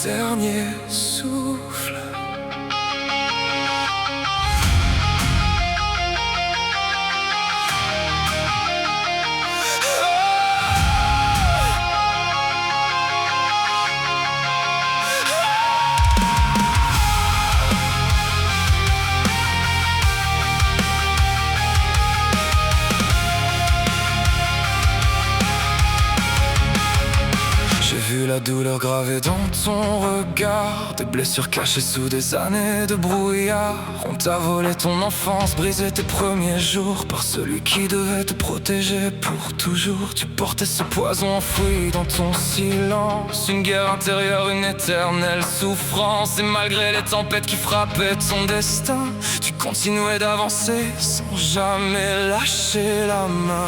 dernier souffle. J'ai vu la douleur gravée dans ton regard, des blessures cachées sous des années de brouillard. On t'a volé ton enfance, brisé tes premiers jours par celui qui devait te protéger pour toujours. Tu portais ce poison enfoui dans ton silence, une guerre intérieure, une éternelle souffrance. Et malgré les tempêtes qui frappaient ton destin, tu continuais d'avancer sans jamais lâcher la main.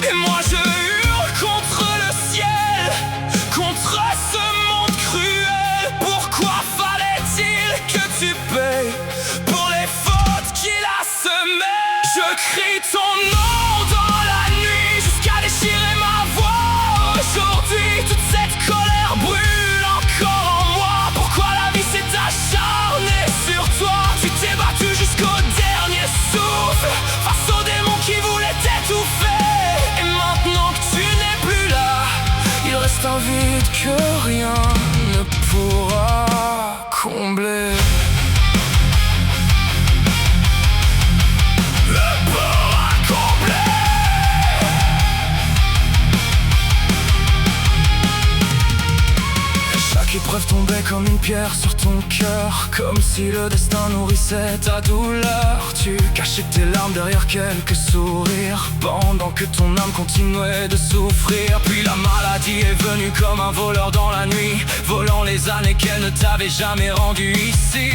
Et moi je hurle contre le ciel, contre ce monde cruel. Pourquoi fallait-il que tu payes pour les fautes qu'il a semées? Je crie ton nom dans la nuit jusqu'à déchirer ma voix. Aujourd'hui toute cette colère brûle encore en moi. Pourquoi la vie s'est acharnée sur toi? Tu t'es battu jusqu'au dernier souffle face aux démons qui voulaient t'étouffer. C'est un vide que rien ne pourra combler. Ne pourra combler. Chaque épreuve tombait comme une pierre sur ton cœur, comme si le destin nourrissait ta douleur. Tu cachais tes larmes derrière quelques sourires, pendant que ton âme continuait de souffrir. Puis la maladie est venue comme un voleur dans la nuit, volant les années qu'elle ne t'avait jamais rendues ici.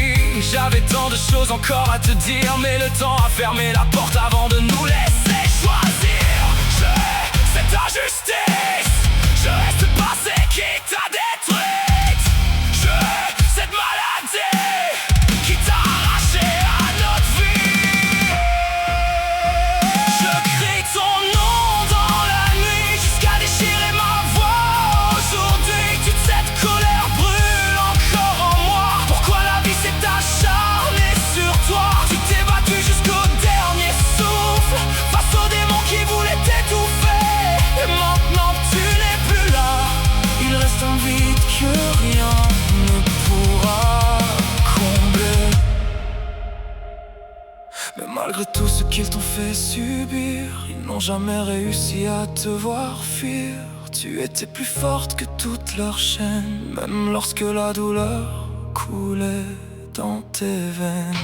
J'avais tant de choses encore à te dire, mais le temps a fermé la porte avant de nous laisser choisir. Je hais cette injustice, je hais ce passé qui t'a détruit. Je hais cette maladie qui t'a arraché à notre vie. Je crie ton nom dans la nuit jusqu'à déchirer ma voix. Aujourd'hui toute cette colère brûle encore en moi. Pourquoi la vie s'est acharnée sur toi? Tu t'es battu jusqu'au dernier souffle face aux démons qui voulaient t'étouffer. Et maintenant que tu n'es plus là, il reste un vide que rien ne pourra combler. Mais malgré tout ce qu'ils t'ont fait subir, ils n'ont jamais réussi à te voir fuir. Tu étais plus forte que toute leur chaîne, même lorsque la douleur coulait dans tes veines.